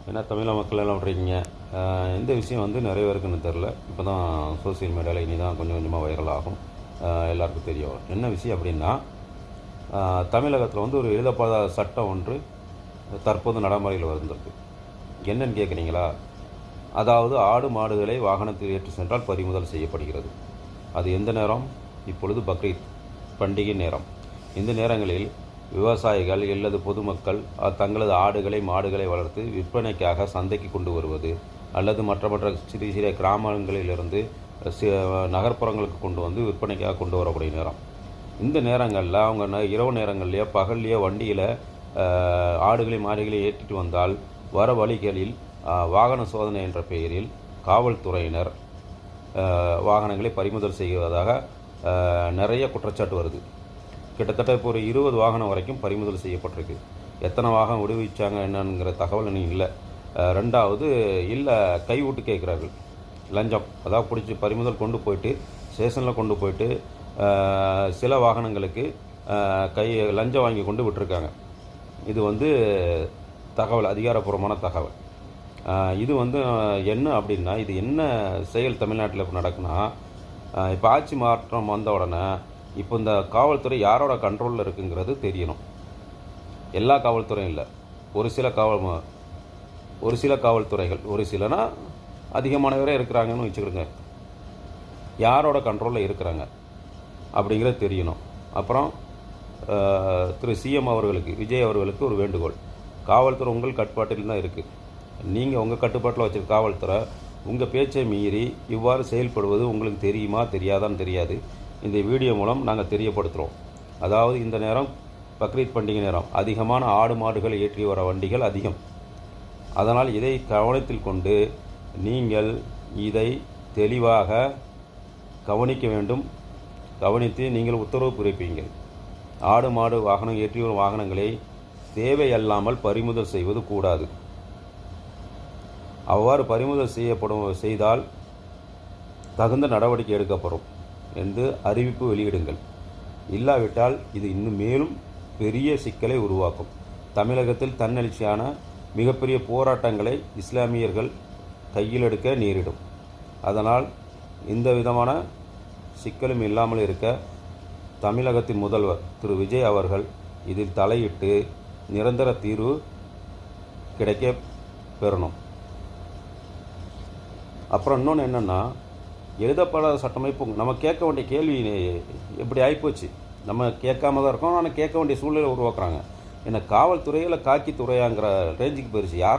ஏன்னா தமிழக மக்கள் எல்லாம் விட்றீங்க. இந்த விஷயம் வந்து நிறைய பேருக்கு இன்னும் தெரில. இப்போ தான் சோசியல் மீடியாவில் இனி தான் கொஞ்சம் கொஞ்சமாக வைரல் ஆகும். எல்லாருக்கும் தெரியும். என்ன விஷயம் அப்படின்னா, தமிழகத்தில் வந்து ஒரு எழுதப்படாத சட்டம் ஒன்று தற்போது நடைமுறையில் வந்திருக்கு. என்னன்னு கேட்குறீங்களா? அதாவது ஆடு மாடுகளை வாகனத்தில் ஏற்றி சென்றால் பறிமுதல் செய்யப்படுகிறது. அது எந்த நேரம்? இப்பொழுது பக்ரீத் பண்டிகை நேரம். இந்த நேரங்களில் விவசாயிகள் அல்லது பொதுமக்கள் தங்களது ஆடுகளை மாடுகளை வளர்த்து விற்பனைக்காக சந்தைக்கு கொண்டு வருவது அல்லது மற்ற சிறிய சிறிய கிராமங்களிலிருந்து நகர்ப்புறங்களுக்கு கொண்டு வந்து விற்பனைக்காக கொண்டு வரக்கூடிய நேரம். இந்த நேரங்களில் அவங்க இரவு நேரங்கள்லையோ பகல்லையோ வண்டியில் ஆடுகளை மாடுகளை ஏற்றிட்டு வந்தால் வர வழிகளில் வாகன சோதனை என்ற பெயரில் காவல்துறையினர் வாகனங்களை பறிமுதல் செய்வதாக நிறைய குற்றச்சாட்டு வருது. கிட்டத்தட்ட இப்போ ஒரு 20 வாகனம் வரைக்கும் பறிமுதல் செய்யப்பட்டிருக்கு. எத்தனை வாகனம் விடுவிச்சாங்க என்னங்கிற தகவல் இன்னும் இல்லை. ரெண்டாவது இல்லை, கைவிட்டு கேட்குறார்கள் லஞ்சம். அதாவது பிடிச்சி பறிமுதல் கொண்டு போயிட்டு ஸ்டேஷனில் கொண்டு போயிட்டு சில வாகனங்களுக்கு லஞ்சம் வாங்கி கொண்டு விட்டுருக்காங்க. இது வந்து தகவல், அதிகாரப்பூர்வமான தகவல். இது வந்து என்ன அப்படின்னா, இது என்ன செயல் தமிழ்நாட்டில் இப்போ நடக்குன்னா, இப்போ ஆட்சி மாற்றம் வந்த உடனே இப்போ இந்த காவல்துறை யாரோட கண்ட்ரோலில் இருக்குங்கிறது தெரியணும். எல்லா காவல்துறையும் இல்லை, ஒரு சில காவல்துறைகள், ஒரு சிலனா அதிகமானவரே இருக்கிறாங்கன்னு வச்சுக்கிடுங்க. யாரோட கண்ட்ரோலில் இருக்கிறாங்க அப்படிங்கிறது தெரியணும். அப்புறம் திரு சிஎம் அவர்களுக்கு, விஜய் அவர்களுக்கு ஒரு வேண்டுகோள். காவல்துறை உங்கள் கட்டுப்பாட்டில் தான் இருக்குது. நீங்கள் உங்கள் கட்டுப்பாட்டில் வச்சுருக்க காவல்துறை உங்கள் பேச்சை மீறி இவ்வாறு செயல்படுவது உங்களுக்கு தெரியுமா தெரியாதான்னு தெரியாது. இந்த வீடியோ மூலம் நாங்கள் தெரியப்படுத்துகிறோம். அதாவது இந்த நேரம் பக்ரீத் பண்டிகை நேரம், அதிகமான ஆடு மாடுகள் ஏற்றி வர வண்டிகள் அதிகம். அதனால் இதை கவனத்தில் கொண்டு நீங்கள் இதை தெளிவாக கவனிக்க வேண்டும். கவனித்து நீங்கள் உத்தரவு பிறப்பிங்கள். ஆடு மாடு வாகனம் ஏற்றி வரும் வாகனங்களை தேவையல்லாமல் பறிமுதல் செய்வது கூடாது. அவ்வாறு பறிமுதல் செய்தால் தகுந்த நடவடிக்கை எடுக்கப்படும் என்று அறிவிப்பு வெளியிடுங்கள். இல்லாவிட்டால் இது இன்னும் மேலும் பெரிய சிக்கலை உருவாக்கும். தமிழகத்தில் தன்னெழுச்சியான மிகப்பெரிய போராட்டங்களை இஸ்லாமியர்கள் கையில் எடுக்க நேரிடும். அதனால் இந்த விதமான சிக்கலும் இல்லாமல் இருக்க தமிழகத்தின் முதல்வர் திரு விஜய் அவர்கள் இதில் தலையிட்டு நிரந்தர தீர்வு கிடைக்க பெறணும். அப்புறம் இன்னொன்று என்னென்னா, எழுதப்படாத சட்டமைப்பு நம்ம கேட்க வேண்டிய கேள்வி எப்படி ஆகிப்போச்சு. நம்ம கேட்காம தான் இருக்கோம், ஆனால் கேட்க வேண்டிய சூழ்நிலை உருவாக்குறாங்க. ஏன்னா காவல்துறையில் காக்கி துறையாங்கிற ரேஞ்சுக்கு போயிடுச்சு. யார்